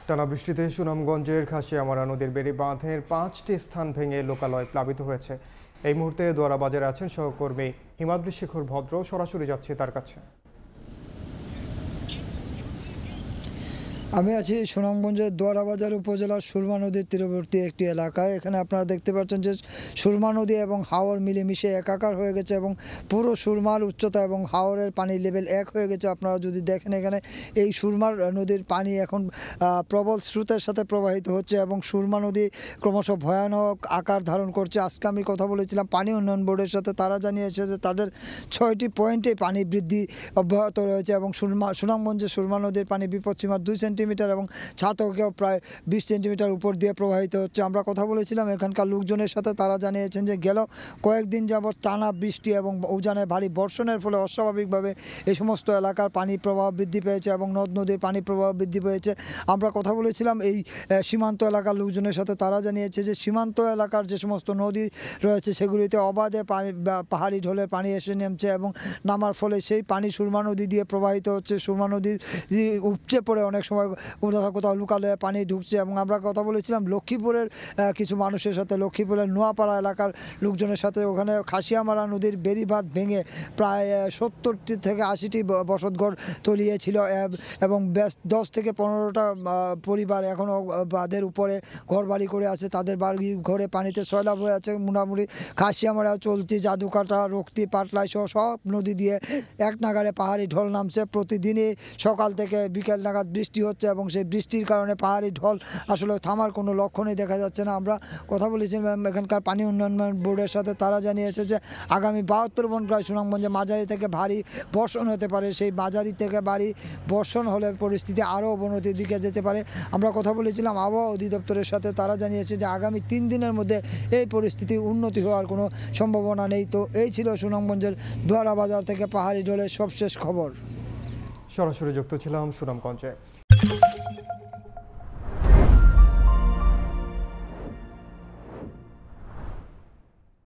টানা বৃষ্টিতে সুনামগঞ্জের খাসিয়ামারা নদীর বেড়ি বাঁধের ৫টি স্থান ভেঙে লোকালয় প্লাবিত হয়েছে। এই মুহূর্তে দোয়ারা বাজারে আছেন সহকর্মী হিমাদ্রি শেখর ভদ্র। সরাসরি যাচ্ছে তার কাছে। আমি আছি সুনামগঞ্জের দোয়ারাবাজার উপজেলার সুরমা নদীর তীরবর্তী একটি এলাকায়। এখানে আপনারা দেখতে পাচ্ছেন যে সুরমা নদী এবং হাওর মিলেমিশে একাকার হয়ে গেছে এবং পুরো সুরমার উচ্চতা এবং হাওরের পানির লেভেল এক হয়ে গেছে। আপনারা যদি দেখেন এখানে এই সুরমার নদীর পানি এখন প্রবল স্রোতের সাথে প্রবাহিত হচ্ছে এবং সুরমা নদী ক্রমশ ভয়ানক আকার ধারণ করছে। আজকে আমি কথা বলেছিলাম পানি উন্নয়ন বোর্ডের সাথে, তারা জানিয়েছে যে তাদের 6টি পয়েন্টে পানি বৃদ্ধি অব্যাহত রয়েছে এবং সুনামগঞ্জে সুরমা নদীর পানি বিপদসীমা 2 সেন্টিমিটার এবং ছাতকেও প্রায় 20 সেন্টিমিটার উপর দিয়ে প্রবাহিত হচ্ছে। আমরা কথা বলেছিলাম এখানকার লোকজনের সাথে, তারা জানিয়েছেন যে গেল কয়েকদিন যাবৎ টানা বৃষ্টি এবং উজানে ভারী বর্ষণের ফলে অস্বাভাবিকভাবে এই সমস্ত এলাকার পানি প্রবাহ বৃদ্ধি পেয়েছে এবং নদ নদীর পানি প্রবাহ বৃদ্ধি পেয়েছে। আমরা কথা বলেছিলাম এই সীমান্ত এলাকার লোকজনের সাথে, তারা জানিয়েছে যে সীমান্ত এলাকার যে সমস্ত নদী রয়েছে সেগুলিতে অবাধে পানি পাহাড়ি ঢলের পানি এসে নেমছে এবং নামার ফলে সেই পানি সুরমা নদী দিয়ে প্রবাহিত হচ্ছে। সুরমা নদীর উপচে পড়ে অনেক সময় কোথাও কোথাও লুকালয়ে পানি ঢুকছে এবং আমরা কথা বলেছিলাম লক্ষ্মীপুরের কিছু মানুষের সাথে, লক্ষ্মীপুরের নোয়াপাড়া এলাকার লোকজনের সাথে। ওখানে খাসিয়ামারা নদীর বেড়িবাঁধ ভেঙে প্রায় 70টি থেকে 80টি বসতঘর তলিয়েছিল এবং 10 থেকে 15টা পরিবার এখনও বাঁধের উপরে ঘরবাড়ি করে আছে। তাদের বাড়ি ঘরে পানিতে সয়লাভ হয়ে আছে। মোটামুটি খাসিয়ামারা, চলতি, জাদুকাটা, রক্তি, পাটলাই সহ সব নদী দিয়ে এক নাগারে পাহাড়ি ঢল নামছে। প্রতিদিনই সকাল থেকে বিকেল নাগাদ বৃষ্টি হচ্ছে এবং সেই বৃষ্টির কারণে পাহাড়ি ঢল আসলে থামার কোনো লক্ষণই দেখা যাচ্ছে না। আমরা কথা বলেছিলাম এখানকার পানি উন্নয়ন বোর্ডের সাথে, তারা জানিয়েছে যে আগামী 72 ঘন্টায় সুনামগঞ্জে মাঝারি থেকে ভারী বর্ষণ হতে পারে। সেই মাঝারি থেকে ভারী বর্ষণ হলে পরিস্থিতি আরও অবনতির দিকে যেতে পারে। আমরা কথা বলেছিলাম আবহাওয়া অধিদপ্তরের সাথে, তারা জানিয়েছে যে আগামী 3 দিনের মধ্যে এই পরিস্থিতির উন্নতি হওয়ার কোনো সম্ভাবনা নেই। তো এই ছিল সুনামগঞ্জের দোয়ারা বাজার থেকে পাহাড়ি ঢলের সবশেষ খবর। সরাসরি যুক্ত ছিলাম সুনামগঞ্জে।